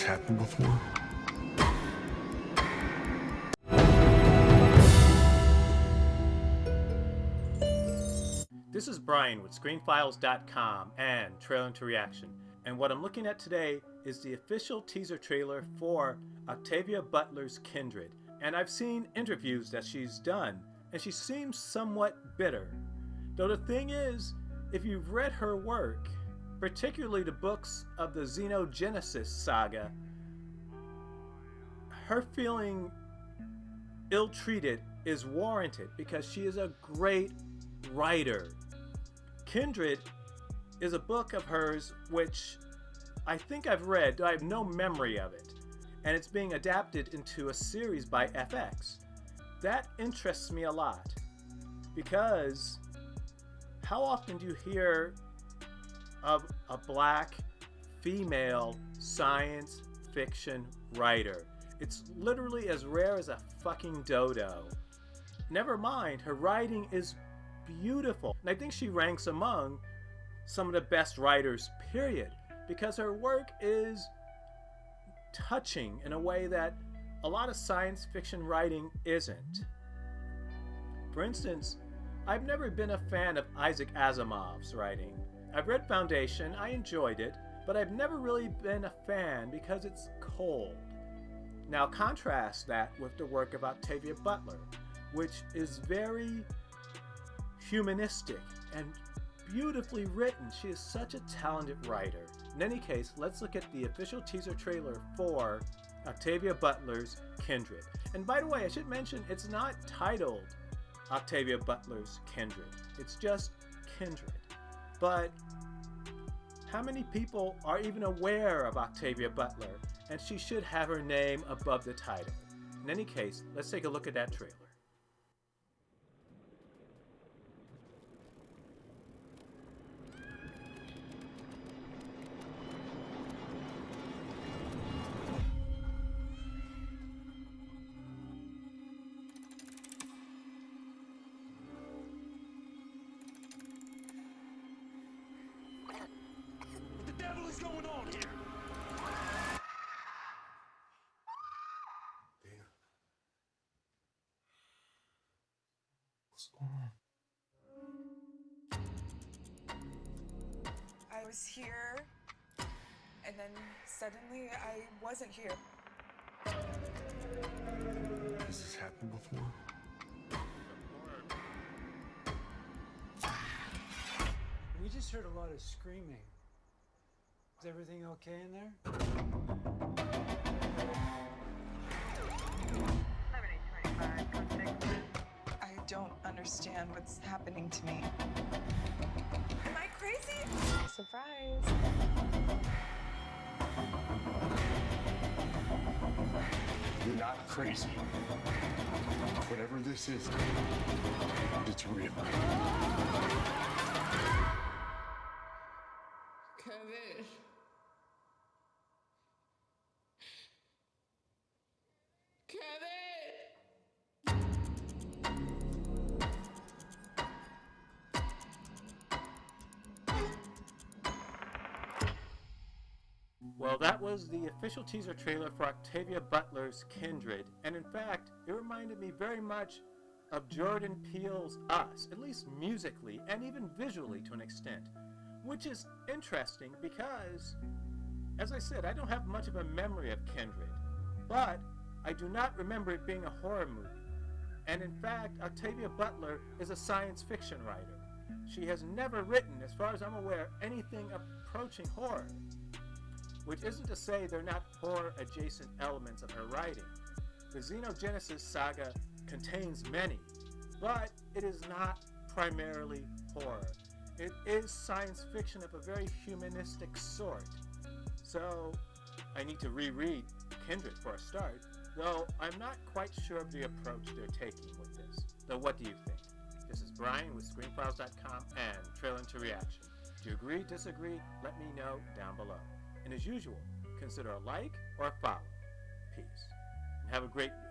happened before? This is Brian with ScreenFiles.com and Trailer to Reaction, and what I'm looking at today is the official teaser trailer for Octavia Butler's Kindred. And I've seen interviews that she's done, and she seems somewhat bitter. Though the thing is, if you've read her work, particularly the books of the Xenogenesis saga, her feeling ill-treated is warranted because she is a great writer. Kindred is a book of hers which I think I've read, though I have no memory of it, and it's being adapted into a series by FX. That interests me a lot because how often do you hear of a black female science fiction writer? It's literally as rare as a fucking dodo. Never mind, her writing is beautiful. And I think she ranks among some of the best writers, period, because her work is touching in a way that a lot of science fiction writing isn't. For instance, I've never been a fan of Isaac Asimov's writing. I've read Foundation, I enjoyed it, but I've never really been a fan because it's cold. Now contrast that with the work of Octavia Butler, which is very humanistic and beautifully written. She is such a talented writer. In any case, let's look at the official teaser trailer for Octavia Butler's Kindred. And by the way, I should mention it's not titled Octavia Butler's Kindred. It's just Kindred. But how many people are even aware of Octavia Butler? And she should have her name above the title. In any case, let's take a look at that trailer. What the devil is going on here? What's going on? I was here, and then suddenly I wasn't here. Has this happened before? We just heard a lot of screaming. Is everything okay in there? I don't understand what's happening to me. Am I crazy? Surprise. You're not crazy. Whatever this is, it's real. Kevin. Well, that was the official teaser trailer for Octavia Butler's Kindred, and in fact, it reminded me very much of Jordan Peele's Us, at least musically and even visually to an extent, which is interesting because, as I said, I don't have much of a memory of Kindred, but I do not remember it being a horror movie. And in fact, Octavia Butler is a science fiction writer. She has never written, as far as I'm aware, anything approaching horror. Which isn't to say there are not horror-adjacent elements of her writing. The Xenogenesis saga contains many, but it is not primarily horror. It is science fiction of a very humanistic sort. So, I need to reread Kindred for a start, though I'm not quite sure of the approach they're taking with this. Though what do you think? This is Brian with ScreenFiles.com and Trailer to Reaction. Do you agree, disagree? Let me know down below. And as usual, consider a like or a follow. Peace. And have a great week.